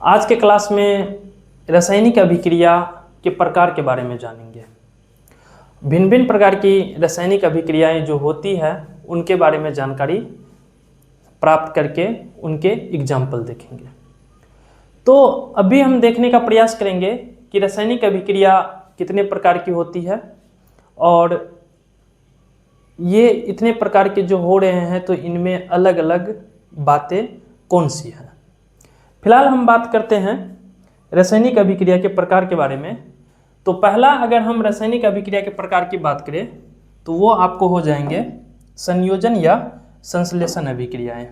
आज के क्लास में रासायनिक अभिक्रिया के प्रकार के बारे में जानेंगे। भिन्न भिन्न प्रकार की रासायनिक अभिक्रियाएं जो होती है उनके बारे में जानकारी प्राप्त करके उनके एग्जाम्पल देखेंगे। तो अभी हम देखने का प्रयास करेंगे कि रासायनिक अभिक्रिया कितने प्रकार की होती है और ये इतने प्रकार के जो हो रहे हैं तो इनमें अलग अलग बातें कौन सी हैं। फिलहाल हम बात करते हैं रासायनिक अभिक्रिया के प्रकार के बारे में। तो पहला, अगर हम रासायनिक अभिक्रिया के प्रकार की बात करें तो वो आपको हो जाएंगे संयोजन या संश्लेषण अभिक्रियाएं।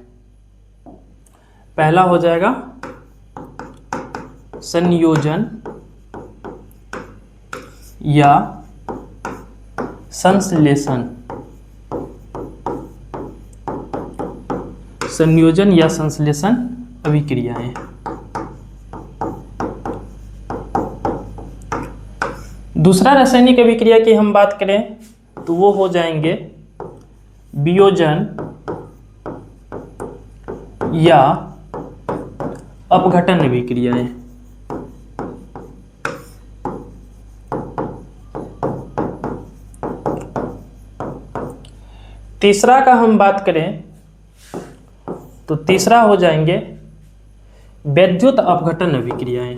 पहला हो जाएगा संयोजन या संश्लेषण। संयोजन या संश्लेषण अभिक्रियाएं। दूसरा रासायनिक अभिक्रिया की हम बात करें तो वो हो जाएंगे वियोजन या अपघटन अभिक्रियाएं। तीसरा का हम बात करें तो तीसरा हो जाएंगे वैद्युत अपघटन अभिक्रियाएं।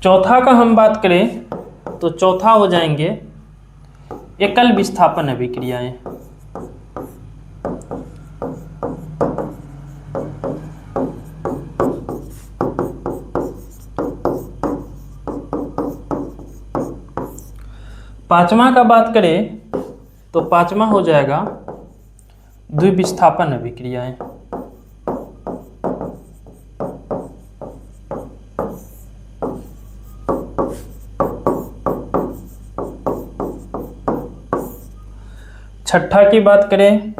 चौथा का हम बात करें तो चौथा हो जाएंगे एकल विस्थापन अभिक्रियाएं। पांचवा का बात करें तो पांचवा हो जाएगा द्विविस्थापन अभिक्रियाएं। छठा की बात करें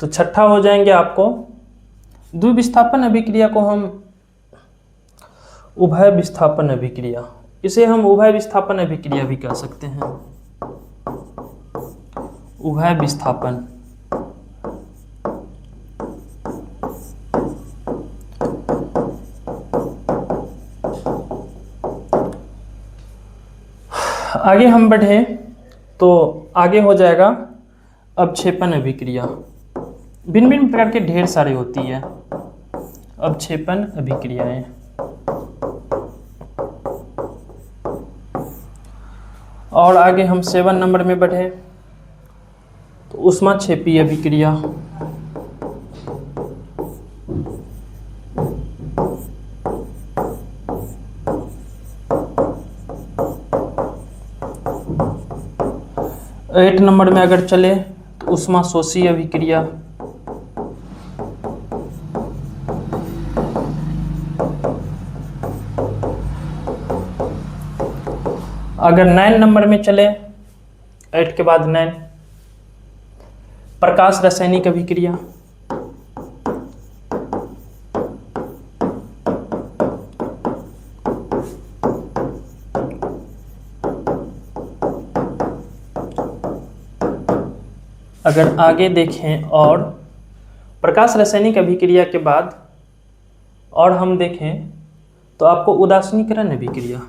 तो छठा हो जाएंगे आपको द्विविस्थापन अभिक्रिया को हम उभय विस्थापन अभिक्रिया, इसे हम उभय विस्थापन अभिक्रिया भी कह सकते हैं। उभय विस्थापन। आगे हम बढ़े तो आगे हो जाएगा अवक्षेपण अभिक्रिया। भिन्न भिन्न प्रकार के ढेर सारी होती है अवक्षेपण अभिक्रियाएं। और आगे हम 7 नंबर में बढ़े तो ऊष्माक्षेपी अभिक्रिया। एट नंबर में अगर चले तो ऊष्माशोषी अभिक्रिया। अगर 9 नंबर में चले, 8 के बाद 9, प्रकाश रासायनिक अभिक्रिया। अगर आगे देखें और प्रकाश रासायनिक अभिक्रिया के बाद और हम देखें तो आपको उदासीनीकरण अभिक्रिया,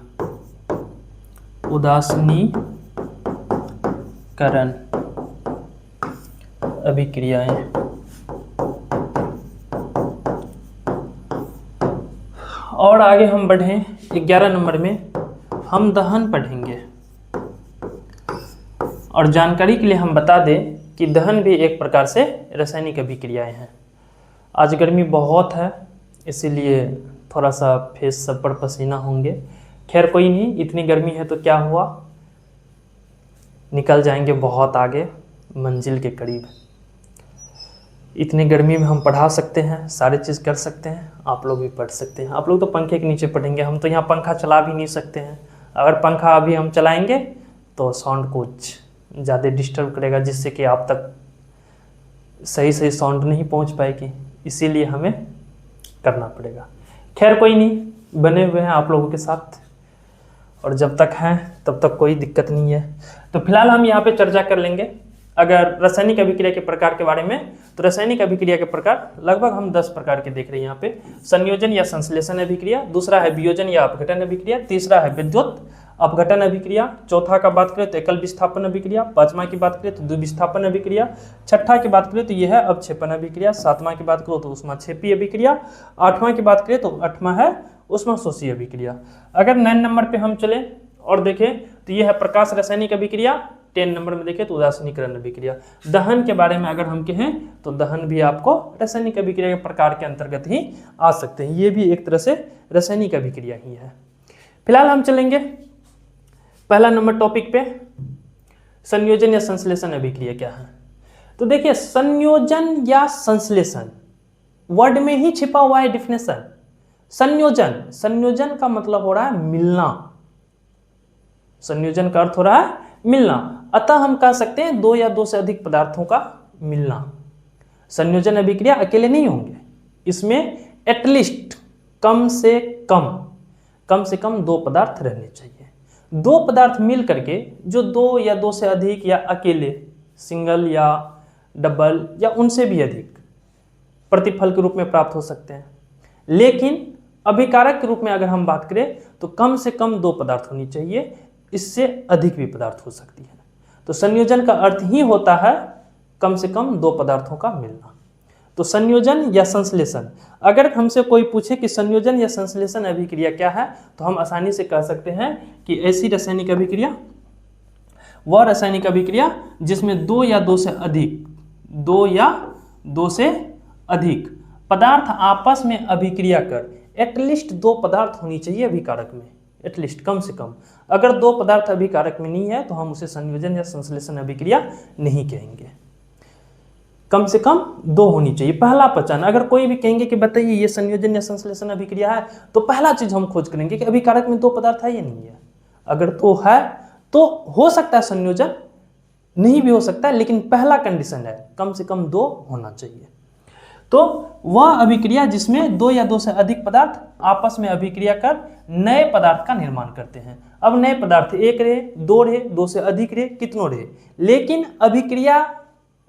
उदासीनीकरण अभिक्रियाएं। और आगे हम बढ़ें 11 नंबर में हम दहन पढ़ेंगे। और जानकारी के लिए हम बता दें कि दहन भी एक प्रकार से रासायनिक अभिक्रियाएं हैं। आज गर्मी बहुत है इसीलिए थोड़ा सा फेस सब पर पसीना होंगे। खैर कोई नहीं, इतनी गर्मी है तो क्या हुआ, निकल जाएंगे बहुत आगे मंजिल के करीब। इतनी गर्मी में हम पढ़ा सकते हैं, सारी चीज़ कर सकते हैं, आप लोग भी पढ़ सकते हैं। आप लोग तो पंखे के नीचे पढ़ेंगे, हम तो यहाँ पंखा चला भी नहीं सकते हैं। अगर पंखा अभी हम चलाएंगे तो साउंड कुछ ज़्यादा डिस्टर्ब करेगा जिससे कि आप तक सही साउंड नहीं पहुंच पाएगी, इसीलिए हमें करना पड़ेगा। खैर कोई नहीं, बने हुए हैं आप लोगों के साथ। और जब तक हैं तब तक कोई दिक्कत नहीं है। तो फिलहाल हम यहाँ पे चर्चा कर लेंगे अगर रासायनिक अभिक्रिया के प्रकार के बारे में। तो रासायनिक अभिक्रिया के प्रकार लगभग हम 10 प्रकार के देख रहे हैं यहाँ पे। संयोजन या संश्लेषण अभिक्रिया, दूसरा है वियोजन या अपघटन अभिक्रिया, तीसरा है विद्युत अपघटन अभिक्रिया, चौथा का बात करें तो एकल विस्थापन अभिक्रिया, पांचवा की बात करें तो द्विविस्थापन अभिक्रिया, छठा की बात करें तो यह है अवक्षेपण अभिक्रिया, सातवां की बात करो तो ऊष्माक्षेपी अभिक्रिया, आठवां की बात करें तो आठवां है ऊष्माशोषी अभिक्रिया। अगर 9 नंबर पे हम चले और देखें तो यह है प्रकाश रासायनिक अभिक्रिया, 10 नंबर में देखें तो उदासीनीकरण अभिक्रिया। दहन के बारे में अगर हम कहें तो दहन भी आपको रासायनिक अभिक्रिया के प्रकार के अंतर्गत ही आ सकते हैं, ये भी एक तरह से रासायनिक अभिक्रिया ही है। फिलहाल हम चलेंगे पहला नंबर टॉपिक पे, संयोजन या संश्लेषण अभिक्रिया क्या है। तो देखिए संयोजन या संश्लेषण वर्ड में ही छिपा हुआ है डिफिनेशन। संयोजन, संयोजन का मतलब हो रहा है मिलना, संयोजन का अर्थ हो रहा है मिलना, अतः हम कह सकते हैं 2 या 2 से अधिक पदार्थों का मिलना। संयोजन अभिक्रिया अकेले नहीं होंगे, इसमें एटलीस्ट कम से कम 2 पदार्थ रहने चाहिए। 2 पदार्थ मिल करके जो 2 या 2 से अधिक या अकेले सिंगल या डबल या उनसे भी अधिक प्रतिफल के रूप में प्राप्त हो सकते हैं। लेकिन अभिकारक के रूप में अगर हम बात करें तो कम से कम 2 पदार्थ होनी चाहिए, इससे अधिक भी पदार्थ हो सकती है। तो संयोजन का अर्थ ही होता है कम से कम 2 पदार्थों का मिलना। तो संयोजन या संश्लेषण, अगर हमसे कोई पूछे कि संयोजन या संश्लेषण अभिक्रिया क्या है तो हम आसानी से कह सकते हैं कि ऐसी रासायनिक अभिक्रिया, वह रासायनिक अभिक्रिया जिसमें 2 या 2 से अधिक पदार्थ आपस में अभिक्रिया कर एटलीस्ट 2 पदार्थ होनी चाहिए अभिकारक में, एटलीस्ट कम से कम। अगर 2 पदार्थ अभिकारक में नहीं है तो हम उसे संयोजन या संश्लेषण अभिक्रिया नहीं कहेंगे, कम से कम 2 होनी चाहिए। पहला पहचान, अगर कोई भी कहेंगे कि बताइए ये संयोजन या संश्लेषण अभिक्रिया है तो पहला चीज हम खोज करेंगे कि अभिकारक में 2 पदार्थ है या नहीं है। अगर तो है तो हो सकता है संयोजन, नहीं भी हो सकता है, लेकिन पहला कंडीशन है कम से कम 2 होना चाहिए। तो वह अभिक्रिया जिसमें 2 या 2 से अधिक पदार्थ आपस में अभिक्रिया कर नए पदार्थ का निर्माण करते हैं। अब नए पदार्थ 1 रहे, 2 रहे, 2 से अधिक रहे, कितनों रहे, लेकिन अभिक्रिया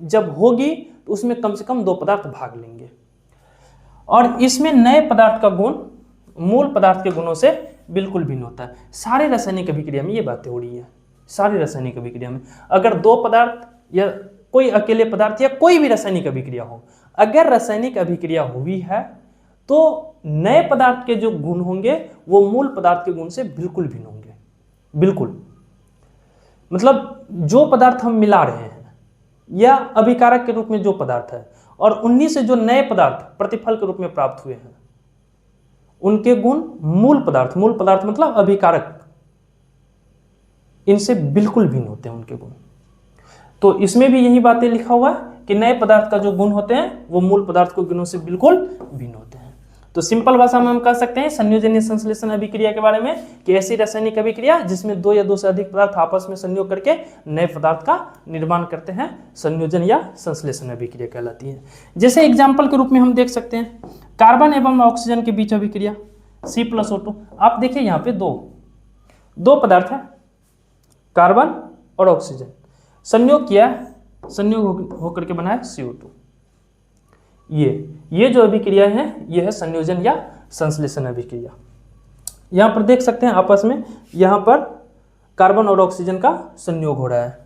जब होगी तो उसमें कम से कम 2 पदार्थ भाग लेंगे। और इसमें नए पदार्थ का गुण मूल पदार्थ के गुणों से बिल्कुल भिन्न होता है। सारे रासायनिक अभिक्रिया में ये बातें हो रही है। सारी रासायनिक अभिक्रिया में अगर 2 पदार्थ या कोई अकेले पदार्थ या कोई भी रासायनिक अभिक्रिया हो, अगर रासायनिक अभिक्रिया हुई है तो नए पदार्थ के जो गुण होंगे वो मूल पदार्थ के गुण से बिल्कुल भिन्न होंगे। बिल्कुल, मतलब जो पदार्थ हम मिला रहे हैं या अभिकारक के रूप में जो पदार्थ है और उन्हीं से जो नए पदार्थ प्रतिफल के रूप में प्राप्त हुए हैं उनके गुण मूल पदार्थ मतलब अभिकारक, इनसे बिल्कुल भिन्न होते हैं उनके गुण। तो इसमें भी यही बातें लिखा हुआ है कि नए पदार्थ का जो गुण होते हैं वो मूल पदार्थ के गुणों से बिल्कुल भिन्न होते हैं। तो सिंपल भाषा में हम कह सकते हैं संयोजन या संश्लेषण अभिक्रिया के बारे में कि ऐसी रासायनिक अभिक्रिया जिसमें 2 या 2 से अधिक पदार्थ आपस में संयोग करके नए पदार्थ का निर्माण करते हैं, संयोजन या संश्लेषण अभिक्रिया कहलाती है। जैसे एग्जाम्पल के रूप में हम देख सकते हैं कार्बन एवं ऑक्सीजन के बीच अभिक्रिया C+O2। आप देखिए यहाँ पे दो पदार्थ है, कार्बन और ऑक्सीजन, संयोग किया, संयोग होकर के बना है CO2। ये जो अभिक्रिया है ये है संयोजन या संश्लेषण अभिक्रिया। यहाँ पर देख सकते हैं आपस में यहाँ पर कार्बन और ऑक्सीजन का संयोग हो रहा है।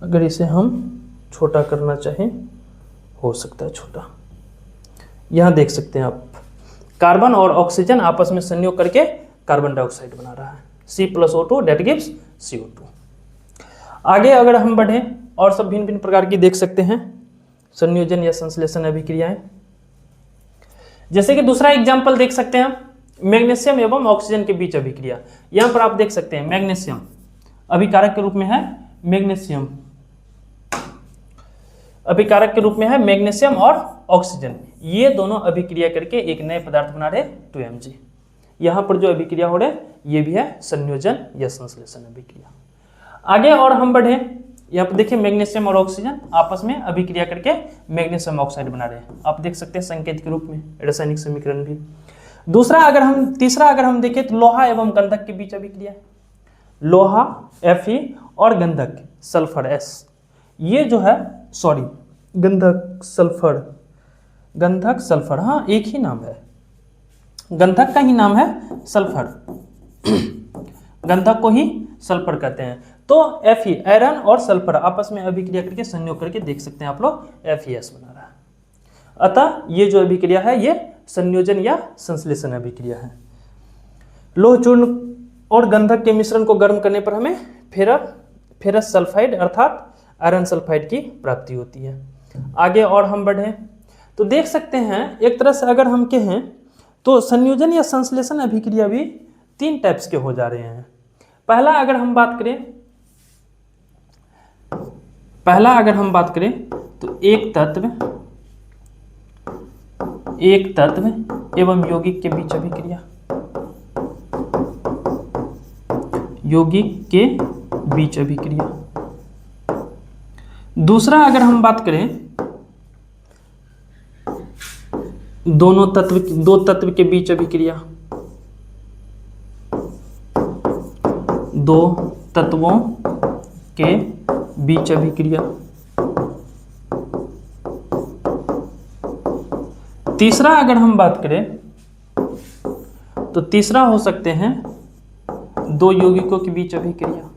अगर इसे हम छोटा करना चाहें हो सकता है छोटा। यहाँ देख सकते हैं आप कार्बन और ऑक्सीजन आपस में संयोग करके कार्बन डाइऑक्साइड बना रहा है C+O2 that gives CO2। आगे अगर हम बढ़े और सब भिन्न भिन्न प्रकार की देख सकते हैं संयोजन या संश्लेषण अभिक्रियाएं। जैसे कि दूसरा एग्जांपल देख सकते हैं मैग्नीशियम एवं ऑक्सीजन के बीच अभिक्रिया। यहां पर आप देख सकते हैं मैग्नीशियम अभिकारक के रूप में है, मैग्नीशियम अभिकारक के रूप में है मैग्नीशियम और ऑक्सीजन, ये दोनों अभिक्रिया करके एक नए पदार्थ बना रहे 2Mg। यहां पर जो अभिक्रिया हो रहे ये भी है संयोजन या संश्लेषण अभिक्रिया। आगे और हम बढ़े, यहाँ पर देखिए मैग्नीशियम और ऑक्सीजन आपस में अभिक्रिया करके मैग्नीशियम ऑक्साइड बना रहे हैं। आप देख सकते हैं संकेत के रूप में रासायनिक समीकरण भी। तीसरा अगर हम देखें तो लोहा एवं गंधक के बीच अभिक्रिया है। लोहा Fe और गंधक सल्फर S, ये जो है गंधक सल्फर, हाँ एक ही नाम है, गंधक का ही नाम है सल्फर, गंधक को ही सल्फर कहते हैं। तो Fe आयरन और सल्फर आपस में अभिक्रिया करके संयोग करके देख सकते हैं आप लोग FeS बना रहा है। अतः ये जो अभिक्रिया है ये संयोजन या संश्लेषण अभिक्रिया है। लोह चूर्ण और गंधक के मिश्रण को गर्म करने पर हमें फेरस सल्फाइड अर्थात आयरन सल्फाइड की प्राप्ति होती है। आगे और हम बढ़ें तो देख सकते हैं एक तरह से अगर हम कहें तो संयोजन या संश्लेषण अभिक्रिया भी 3 टाइप्स के हो जा रहे हैं। पहला अगर हम बात करें तो एक तत्व एवं यौगिक के बीच अभिक्रिया, दूसरा अगर हम बात करें दो तत्व के बीच अभिक्रिया, दो तत्वों के बीच अभिक्रिया। तीसरा अगर हम बात करें तो तीसरा हो सकते हैं 2 यौगिकों के बीच अभिक्रिया,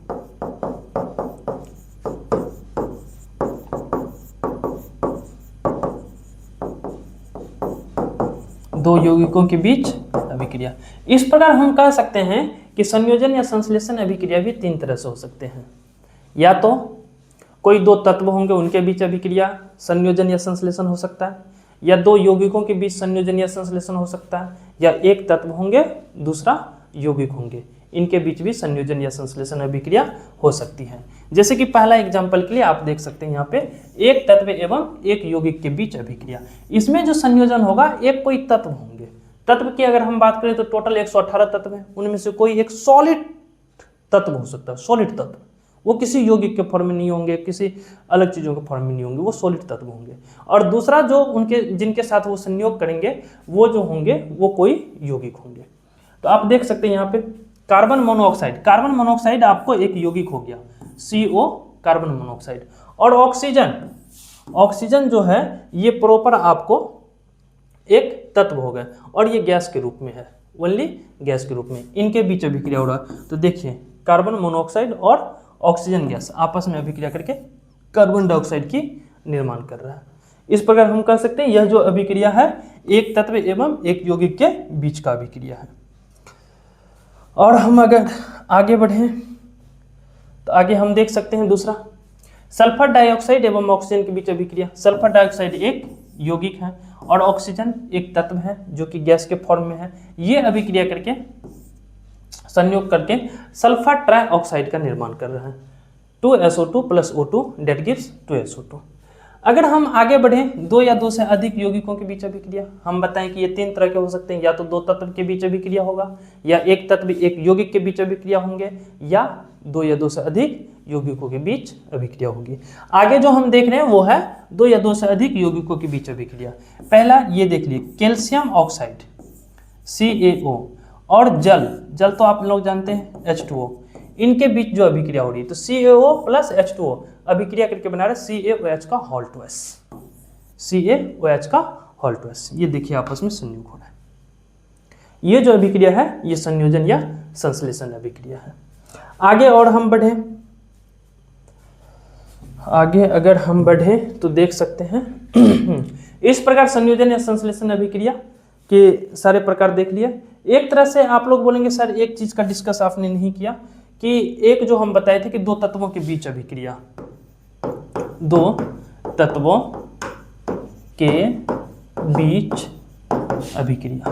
इस प्रकार हम कह सकते हैं कि संयोजन या संश्लेषण अभिक्रिया भी 3 तरह से हो सकते हैं। या तो कोई 2 तत्व होंगे उनके बीच अभिक्रिया संयोजन या संश्लेषण हो सकता है, या 2 यौगिकों के बीच संयोजन या संश्लेषण हो सकता है, या एक तत्व होंगे दूसरा यौगिक होंगे, इनके बीच भी संयोजन या संश्लेषण अभिक्रिया हो सकती है। जैसे कि पहला एग्जांपल के लिए आप देख सकते हैं यहाँ पे एक तत्व एवं एक यौगिक के बीच अभिक्रिया। इसमें जो संयोजन होगा एक कोई तत्व होंगे। तत्व की अगर हम बात करें तो टोटल 118 तत्व हैं, उनमें से कोई एक सॉलिड तत्व हो सकता है, सॉलिड तत्व, वो किसी यौगिक के फॉर्म में नहीं होंगे, किसी अलग चीज़ों के फॉर्म में नहीं होंगे, वो सॉलिड तत्व होंगे। और दूसरा जो जिनके साथ वो संयोग करेंगे वो जो होंगे वो कोई यौगिक होंगे। तो आप देख सकते हैं यहाँ पे कार्बन मोनोऑक्साइड आपको एक यौगिक हो गया, CO कार्बन मोनोऑक्साइड। और ऑक्सीजन जो है ये प्रॉपर आपको एक तत्व हो गया और ये गैस के रूप में है, ओनली गैस के रूप में, इनके बीच अभिक्रिया हो रहा है। तो देखिए कार्बन मोनोऑक्साइड और ऑक्सीजन गैस आपस में अभिक्रिया करके कार्बन डाइऑक्साइड की निर्माण कर रहा है। इस प्रकार हम कह सकते हैं यह जो अभिक्रिया है एक तत्व एवं एक यौगिक के बीच का अभिक्रिया है। और हम अगर आगे बढ़ें तो आगे हम देख सकते हैं दूसरा सल्फर डाइऑक्साइड एवं ऑक्सीजन के बीच अभिक्रिया। सल्फर डाइऑक्साइड एक यौगिक है और ऑक्सीजन एक तत्व है जो कि गैस के फॉर्म में है। ये अभिक्रिया करके संयोग करके सल्फर ट्राइऑक्साइड का निर्माण कर रहा है, 2SO2 + O2 that gives 2SO2। अगर हम आगे बढ़ें 2 या 2 से अधिक यौगिकों के बीच अभिक्रिया, हम बताएं कि ये 3 तरह के हो सकते हैं। या तो 2 तत्व के बीच अभिक्रिया होगा, या एक तत्व एक यौगिक के बीच अभिक्रिया होंगे, या 2 या 2 से अधिक यौगिकों के बीच अभिक्रिया होगी। आगे जो हम देख रहे हैं वो है 2 या 2 से अधिक यौगिकों के बीच अभिक्रिया। पहला ये देख लीजिए कैल्शियम ऑक्साइड CaO और जल तो आप लोग जानते हैं H2O, इनके बीच जो अभिक्रिया हो रही है तो CaO + H2O अभिक्रिया करके बना रहे CaOH का Hall2S, CaOH का Hall2S। ये देखिए आपस में संयोग हो रहा है। ये जो अभिक्रिया है ये संयोजन या संश्लेषण अभिक्रिया है। आगे और हम बढ़े, आगे अगर हम बढ़े तो देख सकते हैं इस प्रकार संयोजन या संश्लेषण अभिक्रिया के सारे प्रकार देख लिए। एक तरह से आप लोग बोलेंगे सर एक चीज का डिस्कस आपने नहीं किया कि एक जो हम बताए थे कि 2 तत्वों के बीच अभिक्रिया, 2 तत्वों के बीच अभिक्रिया।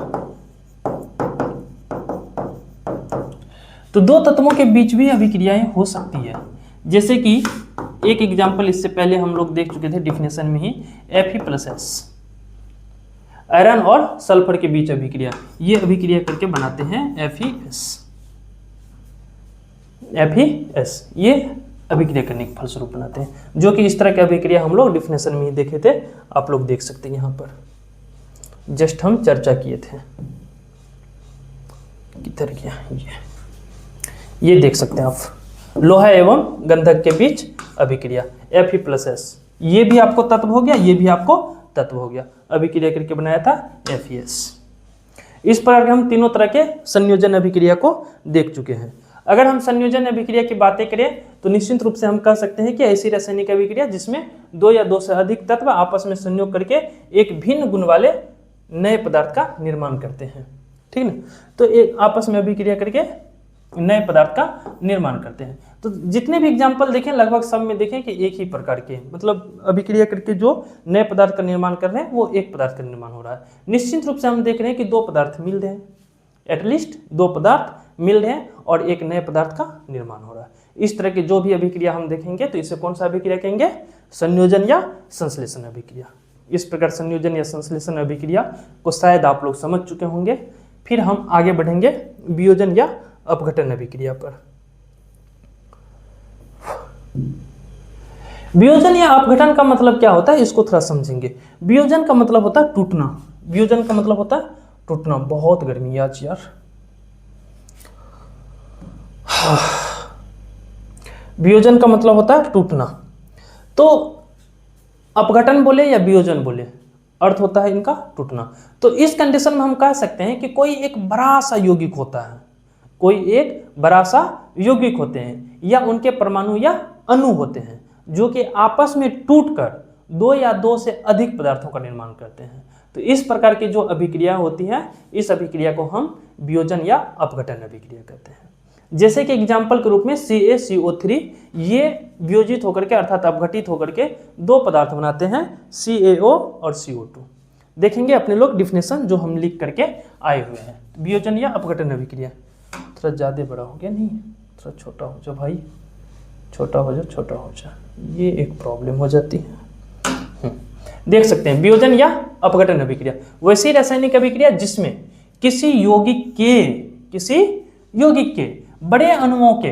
तो 2 तत्वों के बीच भी अभिक्रियाएं हो सकती है। जैसे कि एक एग्जांपल इससे पहले हम लोग देख चुके थे डिफिनेशन में ही, Fe+S आयरन और सल्फर के बीच अभिक्रिया, ये अभिक्रिया करके बनाते हैं FeS। ये अभिक्रिया करने के फलस्वरूप बनाते हैं, जो कि इस तरह की अभिक्रिया हम लोग डिफिनेशन में ही देखे थे, आप लोग देख सकते हैं यहाँ पर, जस्ट हम चर्चा किए थे। किधर गया, ये देख सकते हैं आप, लोहा एवं गंधक के बीच अभिक्रिया Fe+S, ये भी आपको तत्व हो गया, ये भी आपको तत्व हो गया, अभिक्रिया करके बनाया था FeS। इस प्रकार के हम तीनों तरह के संयोजन अभिक्रिया को देख चुके हैं। अगर हम संयोजन अभिक्रिया की बातें करें तो निश्चित रूप से हम कह सकते हैं कि ऐसी रासायनिक अभिक्रिया जिसमें दो या दो से अधिक तत्व आपस में संयोग करके एक भिन्न गुण वाले नए पदार्थ का निर्माण करते हैं, ठीक ना। तो एक आपस में अभिक्रिया करके नए पदार्थ का निर्माण करते हैं। तो जितने भी एग्जाम्पल देखें लगभग सब में देखें कि एक ही प्रकार के, मतलब अभिक्रिया करके जो नए पदार्थ का निर्माण कर रहे हैं वो एक पदार्थ का निर्माण हो रहा है। निश्चित रूप से हम देख रहे हैं कि दो पदार्थ मिल रहे हैं, एटलीस्ट दो पदार्थ मिल रहे हैं और एक नए पदार्थ का निर्माण हो रहा है। इस तरह की जो भी अभिक्रिया हम देखेंगे तो इसे कौन सा अभिक्रिया कहेंगे, संयोजन या संश्लेषण अभिक्रिया। इस प्रकार संयोजन या संश्लेषण अभिक्रिया को शायद आप लोग समझ चुके होंगे। फिर हम आगे बढ़ेंगे वियोजन या अपघटन अभिक्रिया पर। वियोजन या अपघटन का मतलब क्या होता है इसको थोड़ा समझेंगे। वियोजन का मतलब होता है टूटना, वियोजन का मतलब होता है टूटना। बहुत गर्मी आज यार। वियोजन का मतलब होता है टूटना। तो अपघटन बोले या वियोजन बोले, अर्थ होता है इनका टूटना। तो इस कंडीशन में हम कह सकते हैं कि कोई एक बड़ा सा यौगिक होता है, कोई एक बड़ा सा यौगिक होते हैं या उनके परमाणु या अणु होते हैं जो कि आपस में टूटकर दो या दो से अधिक पदार्थों का निर्माण करते हैं। तो इस प्रकार की जो अभिक्रिया होती है इस अभिक्रिया को हम वियोजन या अपघटन अभिक्रिया कहते हैं। जैसे कि एग्जाम्पल के रूप में CaCO3 ये वियोजित होकर के अर्थात अपघटित होकर के दो पदार्थ बनाते हैं CaO और CO2। देखेंगे अपने लोग डिफिनेशन जो हम लिख करके आए हुए हैं। वियोजन या अपघटन अभिक्रिया, थोड़ा ज़्यादा बड़ा हो गया, नहीं थोड़ा छोटा हो जाओ भाई, छोटा हो जाओ, छोटा हो जाओ, ये एक प्रॉब्लम हो जाती है। देख सकते हैं वियोजन या अपघटन अभिक्रिया वैसी रासायनिक अभिक्रिया जिसमें किसी यौगिक के बड़े अणुओं के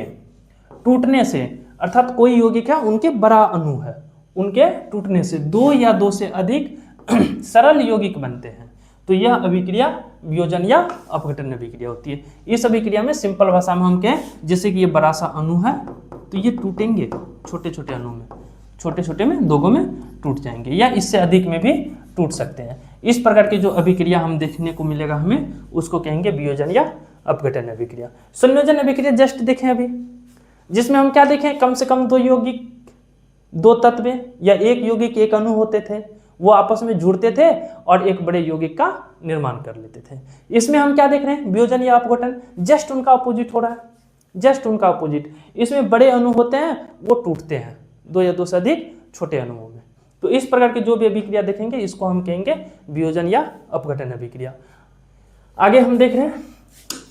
टूटने से, अर्थात कोई यौगिक है उनके बड़ा अणु है, उनके टूटने से दो या दो से अधिक सरल यौगिक बनते हैं। तो यह अभिक्रिया वियोजन या अपघटन अभिक्रिया होती है। इस अभिक्रिया में सिंपल भाषा में हम कहें जैसे कि ये बड़ा सा अणु है तो ये टूटेंगे छोटे छोटे अणु में, छोटे छोटे में दोगों में टूट जाएंगे या इससे अधिक में भी टूट सकते हैं। इस प्रकार की जो अभिक्रिया हम देखने को मिलेगा हमें उसको कहेंगे वियोजन या अपघटन अभिक्रिया। संयोजन अभिक्रिया जस्ट देखें अभी, जिसमें हम क्या देखें, कम से कम दो यौगिक, दो तत्व या एक यौगिक एक अणु होते थे, वो आपस में जुड़ते थे और एक बड़े यौगिक का निर्माण कर लेते थे। इसमें हम क्या देख रहे हैं, वियोजन या अपघटन, जस्ट उनका अपोजिट हो रहा है, जस्ट उनका अपोजिट। इसमें बड़े अणु होते हैं वो टूटते हैं दो या दो से अधिक छोटे अणुओं में। तो इस प्रकार की जो भी अभिक्रिया देखेंगे इसको हम कहेंगे वियोजन या अपघटन अभिक्रिया। आगे हम देख रहे हैं,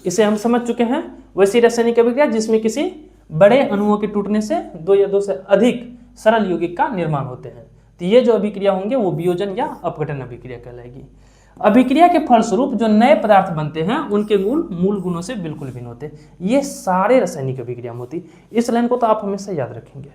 इसे हम समझ चुके हैं, वैसी रासायनिक अभिक्रिया जिसमें किसी बड़े अणुओं के टूटने से दो या दो से अधिक सरल यौगिक का निर्माण होते हैं। तो ये जो अभिक्रिया होंगे वो वियोजन या अपघटन अभिक्रिया कहलाएगी। अभिक्रिया के फलस्वरूप जो नए पदार्थ बनते हैं उनके गुण मूल गुणों से बिल्कुल भिन्न होते हैं। ये सारे रासायनिक अभिक्रिया में होती। इस लाइन को तो आप हमेशा याद रखेंगे,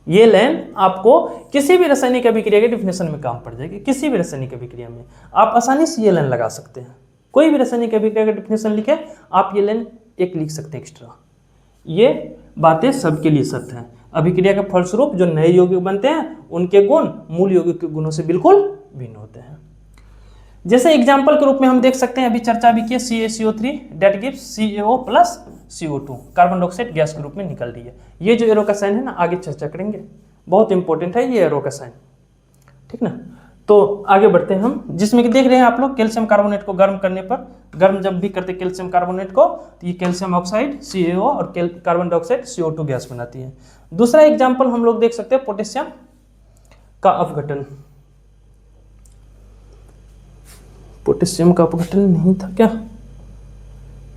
ये लाइन आपको किसी भी रासायनिक अभिक्रिया के डिफिनेशन में काम पड़ जाएगी। किसी भी रासायनिक अभिक्रिया में आप आसानी से ये लाइन लगा सकते हैं। कोई भी रासायनिक अभिक्रिया का डिफिनेशन लिखे आप ये लाइन एक लिख सकते हैं एक्स्ट्रा। ये बातें सबके लिए सत्य हैं। अभिक्रिया के फलस्वरूप जो नए यौगिक बनते हैं उनके गुण मूल यौगिक के गुणों से बिल्कुल भिन्न होते हैं। जैसे एग्जाम्पल के रूप में हम देख सकते हैं, अभी चर्चा भी की, CaCO3 that gives CaO plus CO2 carbon dioxide gas के रूप में निकल रही है। ये जो एरो का साइन है ना, आगे चर्चा करेंगे, बहुत इंपॉर्टेंट है ये एरो का साइन, ठीक ना। तो आगे बढ़ते हैं हम, जिसमें कि देख रहे हैं आप लोग कैल्शियम कार्बोनेट को गर्म करने पर, गर्म जब भी करते कैल्शियम कार्बोनेट को तो ये कैल्शियम ऑक्साइड CaO और कार्बन डाइऑक्साइड CO2 गैस बनाती है। दूसरा एग्जाम्पल हम लोग देख सकते हैं पोटेशियम का अपघटन। पोटेशियम का अपघटन नहीं था क्या,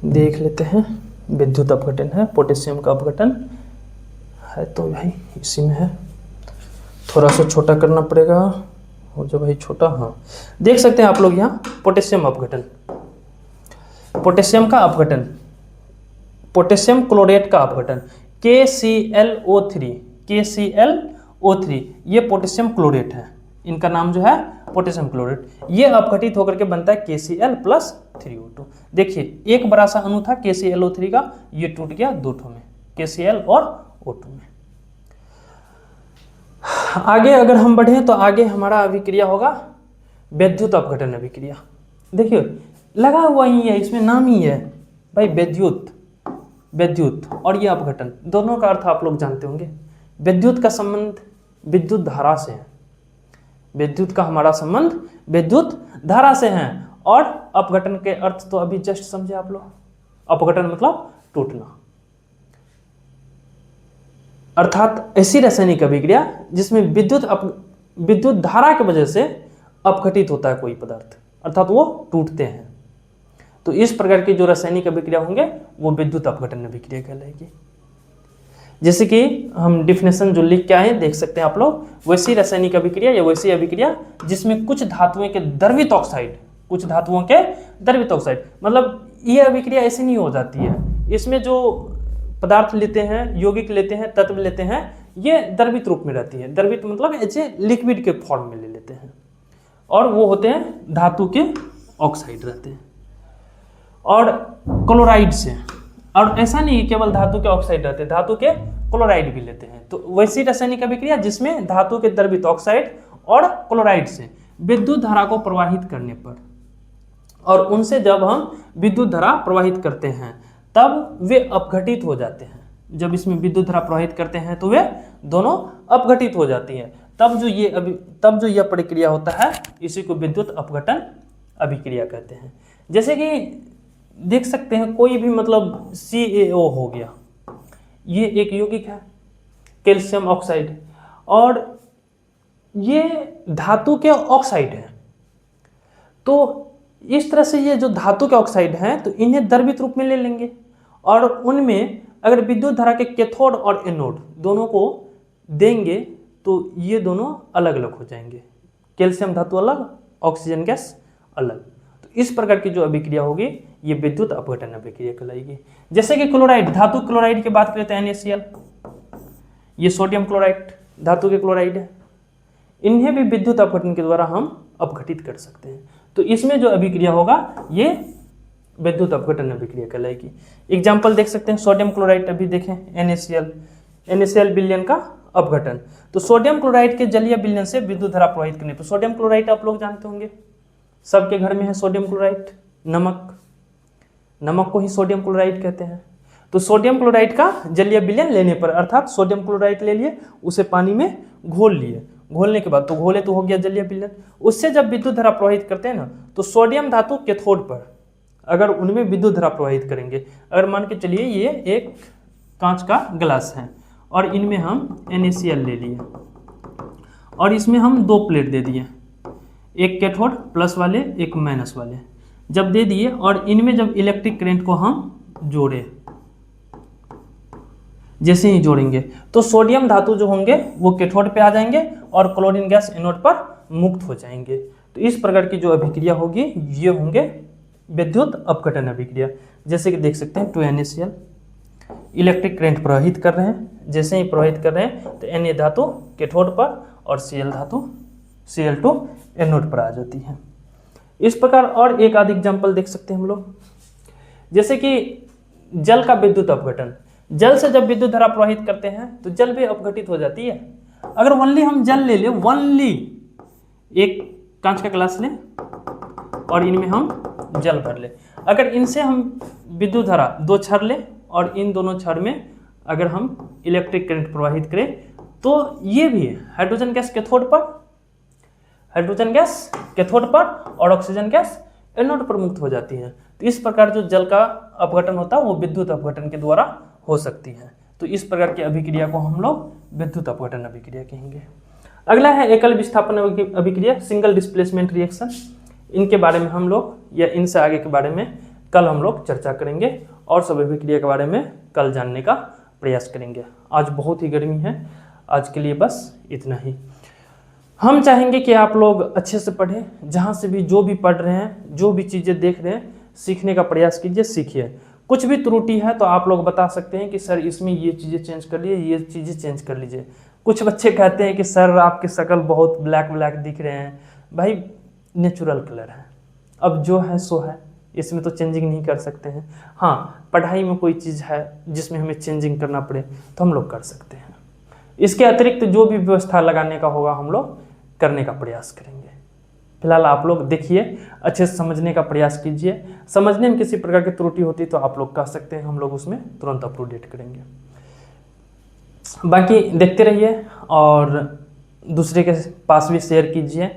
देख लेते हैं, विद्युत अपघटन है, पोटेशियम का अपघटन है तो भाई इसी में है, थोड़ा सा छोटा करना पड़ेगा, हो जो भाई छोटा। हाँ देख सकते हैं आप लोग यहाँ पोटेशियम अपघटन, पोटेशियम का अपघटन, पोटेशियम क्लोरेट का अपघटन KClO3, KClO3 ये पोटेशियम क्लोरेट है, इनका नाम जो है पोटेशियम क्लोरेट। ये अपघटित होकर के बनता है KCl प्लस KCl3O2। देखिए एक बड़ा सा अणु था KClO3 का, ये टूट गया दो ठो में, KCl और O2 में। आगे अगर हम बढ़े तो आगे हमारा अभिक्रिया होगा विद्युत अपघटन अभिक्रिया। देखिए लगा हुआ ही है, इसमें नाम ही है भाई, विद्युत और ये अपघटन, दोनों का अर्थ आप लोग जानते होंगे। विद्युत का संबंध विद्युत धारा से है, विद्युत का हमारा संबंध विद्युत धारा से है, और अपघटन के अर्थ तो अभी जस्ट समझे आप लोग। अपघटन मतलब टूटना, अर्थात ऐसी रासायनिक अभिक्रिया जिसमें विद्युत धारा की वजह से अपघटित होता है कोई पदार्थ, अर्थात वो टूटते हैं। तो इस प्रकार की जो रासायनिक अभिक्रिया होंगे वो विद्युत अपघटन अभिक्रिया कहलाएगी। जैसे कि हम डिफिनेशन जो लिख के आए देख सकते हैं आप लोग, वैसी रासायनिक अभिक्रिया या वैसी अभिक्रिया जिसमें कुछ धातुओं के द्रवित ऑक्साइड, मतलब ये अभिक्रिया ऐसे नहीं हो जाती है, इसमें जो पदार्थ लेते हैं, यौगिक लेते हैं, तत्व लेते हैं, ये द्रवित रूप में रहती है। द्रवित मतलब ऐसे लिक्विड के फॉर्म में ले लेते हैं, और वो होते हैं धातु के ऑक्साइड रहते हैं, और क्लोराइड से। और ऐसा नहीं कि केवल धातु के ऑक्साइड रहते हैं, धातु के क्लोराइड भी लेते हैं। तो वैसी रासायनिक अभिक्रिया जिसमें धातु के द्रवित ऑक्साइड और क्लोराइड से विद्युत धारा को प्रवाहित करने पर, और उनसे जब हम विद्युत धारा प्रवाहित करते हैं तब वे अपघटित हो जाते हैं। जब इसमें विद्युत धारा प्रवाहित करते हैं तो वे दोनों अपघटित हो जाती हैं, तब जो यह प्रक्रिया होता है इसी को विद्युत अपघटन अभिक्रिया कहते हैं। जैसे कि देख सकते हैं कोई भी मतलब CaO हो गया, ये एक यौगिक है कैल्शियम ऑक्साइड, और ये धातु के ऑक्साइड है। तो इस तरह से ये जो धातु के ऑक्साइड हैं तो इन्हें द्रवित रूप में ले लेंगे, और उनमें अगर विद्युत धारा के कैथोड और एनोड दोनों को देंगे तो ये दोनों अलग अलग हो जाएंगे, कैल्शियम धातु अलग, ऑक्सीजन गैस अलग। तो इस प्रकार की जो अभिक्रिया होगी ये विद्युत अपघटन अभिक्रिया कहलाएगी। जैसे कि क्लोराइड, धातु क्लोराइड की बात करते हैं NaCl, ये सोडियम क्लोराइड धातु के क्लोराइड है, इन्हें भी विद्युत अपघटन के द्वारा हम अपघटित कर सकते हैं। तो इसमें जो अभिक्रिया होगा ये विद्युत अपघटन अभिक्रिया कहलाएगी। एग्जाम्पल देख सकते हैं सोडियम क्लोराइड, अभी देखें NaCl विलयन का अपघटन। तो सोडियम क्लोराइड के जलीय विलयन से विद्युत धारा प्रवाहित करने पर, सोडियम क्लोराइड आप लोग जानते होंगे, सबके घर में है सोडियम क्लोराइड, नमक को ही सोडियम क्लोराइड कहते हैं। तो सोडियम क्लोराइड का जलीय विलयन लेने पर, अर्थात सोडियम क्लोराइड ले लिए, उसे पानी में घोल लिए, घोलने के बाद तो घोले तो हो गया जलीय विलयन, उससे जब विद्युत धारा प्रवाहित करते हैं ना, तो सोडियम धातु कैथोड पर अगर उनमें विद्युत धारा प्रवाहित करेंगे, अगर मान के चलिए ये एक कांच का ग्लास है और इनमें हम NaCl ले लिए और इसमें हम दो प्लेट दे दिए, एक कैथोड प्लस वाले एक माइनस वाले, जब दे दिए और इनमें जब इलेक्ट्रिक करंट को हम जोड़े, जैसे ही जोड़ेंगे तो सोडियम धातु जो होंगे वो कैथोड पे आ जाएंगे और क्लोरीन गैस एनोड पर मुक्त हो जाएंगे। तो इस प्रकार की जो अभिक्रिया होगी ये होंगे विद्युत अपघटन अभिक्रिया। जैसे कि देख सकते हैं 2NaCl इलेक्ट्रिक करंट प्रवाहित कर रहे हैं, जैसे ही प्रवाहित कर रहे हैं तो Na धातु कैथोड पर और Cl धातु Cl2 एनोड पर आ जाती है। इस प्रकार और एक आध एग्जाम्पल देख सकते हैं हम लोग, जैसे कि जल का विद्युत अपघटन। जल से जब विद्युत धारा प्रवाहित करते हैं तो जल भी अपघटित हो जाती है। अगर ओनली हम जल ले लें, ओनली एक कांच का ग्लास लें और इनमें हम जल भर लें, अगर इनसे हम विद्युत धारा दो छड़ लें और इन दोनों छड़ में अगर हम इलेक्ट्रिक करंट प्रवाहित करें तो ये भी हाइड्रोजन गैस कैथोड पर और ऑक्सीजन गैस एनोड पर मुक्त हो जाती है। तो इस प्रकार जो जल का अपघटन होता है वो विद्युत अपघटन के द्वारा हो सकती है। तो इस प्रकार की अभिक्रिया को हम लोग विद्युत अपघटन अभिक्रिया कहेंगे। अगला है एकल विस्थापन अभिक्रिया, सिंगल डिस्प्लेसमेंट रिएक्शन। इनके बारे में हम लोग या इनसे आगे के बारे में कल हम लोग चर्चा करेंगे और सब अभिक्रिया के बारे में कल जानने का प्रयास करेंगे। आज बहुत ही गर्मी है, आज के लिए बस इतना ही। हम चाहेंगे कि आप लोग अच्छे से पढ़ें, जहाँ से भी जो भी पढ़ रहे हैं, जो भी चीज़ें देख रहे हैं, सीखने का प्रयास कीजिए, सीखिए। कुछ भी त्रुटि है तो आप लोग बता सकते हैं कि सर इसमें ये चीज़ें चेंज कर लीजिए, ये चीज़ें चेंज कर लीजिए। कुछ बच्चे कहते हैं कि सर आपकी शक्ल बहुत ब्लैक दिख रहे हैं। भाई नेचुरल कलर है, अब जो है सो है, इसमें तो चेंजिंग नहीं कर सकते हैं। हाँ, पढ़ाई में कोई चीज़ है जिसमें हमें चेंजिंग करना पड़े तो हम लोग कर सकते हैं। इसके अतिरिक्त जो भी व्यवस्था लगाने का होगा हम लोग करने का प्रयास करेंगे। फिलहाल आप लोग देखिए, अच्छे से समझने का प्रयास कीजिए। समझने में किसी प्रकार की त्रुटि होती तो आप लोग कह सकते हैं, हम लोग उसमें तुरंत अपडेट करेंगे। बाकी देखते रहिए और दूसरे के पास भी शेयर कीजिए,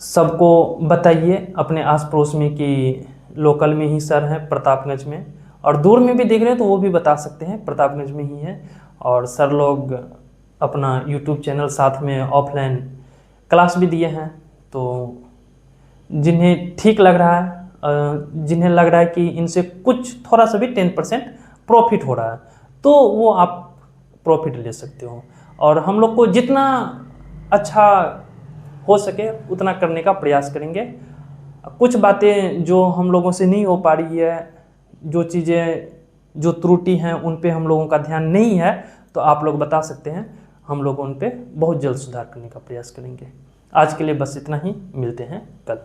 सबको बताइए अपने आस पड़ोस में कि लोकल में ही सर हैं प्रतापगंज में, और दूर में भी देख रहे हैं तो वो भी बता सकते हैं प्रतापगंज में ही है। और सर लोग अपना यूट्यूब चैनल साथ में ऑफलाइन क्लास भी दिए हैं, तो जिन्हें ठीक लग रहा है, जिन्हें लग रहा है कि इनसे कुछ थोड़ा सा भी 10% प्रॉफिट हो रहा है तो वो आप प्रॉफिट ले सकते हो। और हम लोग को जितना अच्छा हो सके उतना करने का प्रयास करेंगे। कुछ बातें जो हम लोगों से नहीं हो पा रही है, जो चीज़ें जो त्रुटि हैं उन पे हम लोगों का ध्यान नहीं है तो आप लोग बता सकते हैं, हम लोग उन पे बहुत जल्द सुधार करने का प्रयास करेंगे। आज के लिए बस इतना ही, मिलते हैं कल।